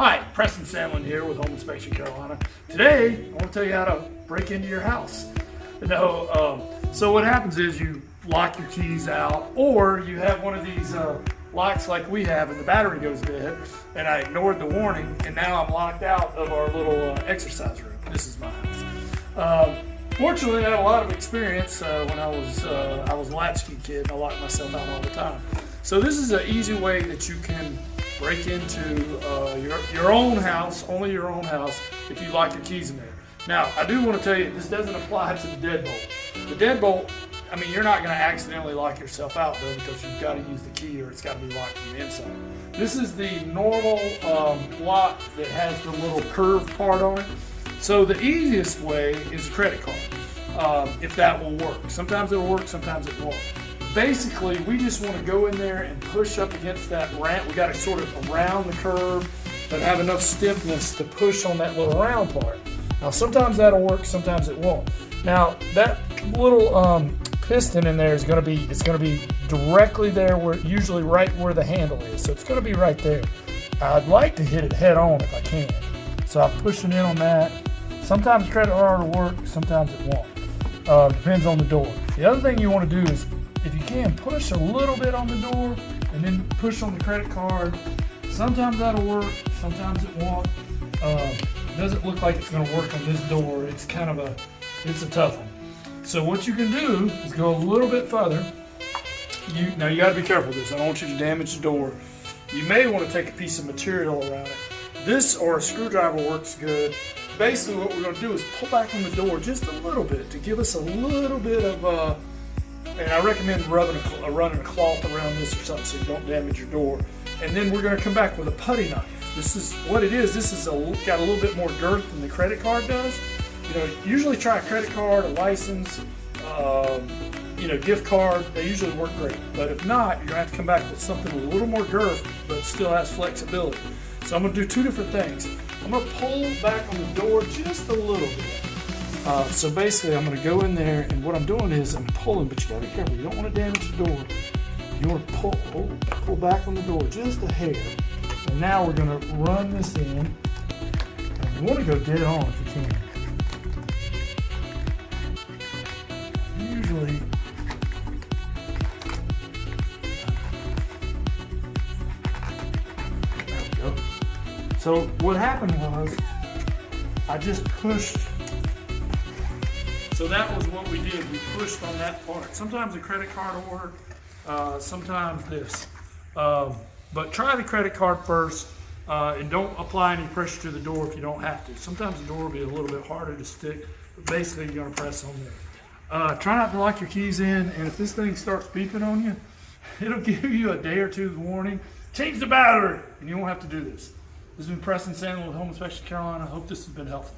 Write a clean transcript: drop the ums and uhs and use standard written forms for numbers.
Hi, Preston Sandlin here with Home Inspection Carolina. Today, I want to tell you how to break into your house. So what happens is you lock your keys out, or you have one of these locks like we have and the battery goes dead, and I ignored the warning, and now I'm locked out of our little exercise room. This is my house. Fortunately, I had a lot of experience when I was a latchkey kid, and I locked myself out all the time. So this is an easy way that you can break into your own house, only your own house, if you lock your keys in there. Now, I do want to tell you, this doesn't apply to the deadbolt. The deadbolt, I mean, you're not going to accidentally lock yourself out, though, because you've got to use the key or it's got to be locked from the inside. This is the normal lock that has the little curved part on it. So the easiest way is a credit card, if that will work. Sometimes it'll work, sometimes it won't. Basically, we just want to go in there and push up against that round. We got to sort of around the curve, but have enough stiffness to push on that little round part. Now, sometimes that'll work, sometimes it won't. Now, that little piston in there is going to be directly there, where usually right where the handle is. So it's going to be right there. I'd like to hit it head on if I can. So I'm pushing in on that. Sometimes credit card will work, sometimes it won't. Depends on the door. The other thing you want to do is, if you can, push a little bit on the door and then push on the credit card. Sometimes that'll work, sometimes it won't. It doesn't look like it's going to work on this door. It's kind of it's a tough one. So what you can do is go a little bit further. Now you got to be careful with this. I don't want you to damage the door. You may want to take a piece of material around it. This or a screwdriver works good. Basically what we're going to do is pull back on the door just a little bit to give us a little bit of and I recommend running a cloth around this or something so you don't damage your door. And then we're going to come back with a putty knife. This is what it is. This is got a little bit more girth than the credit card does. Usually try a credit card, a license, gift card. They usually work great. But if not, you're going to have to come back with something with a little more girth but still has flexibility. So I'm going to do two different things. I'm going to pull back on the door just a little bit. So basically, I'm going to go in there, and what I'm doing is I'm pulling, but you got to be careful. You don't want to damage the door. You want to pull back on the door just a hair. And now we're going to run this in. And you want to go dead on if you can. Usually, there we go. So what happened was, I just pushed. So that was what we did. We pushed on that part. Sometimes a credit card will work, sometimes this. But try the credit card first, and don't apply any pressure to the door if you don't have to. Sometimes the door will be a little bit harder to stick, but basically you're going to press on there. Try not to lock your keys in, and if this thing starts beeping on you, it'll give you a day or two's warning. Change the battery, and you won't have to do this. This has been Preston Sandlin with Home Inspection Carolina. I hope this has been helpful.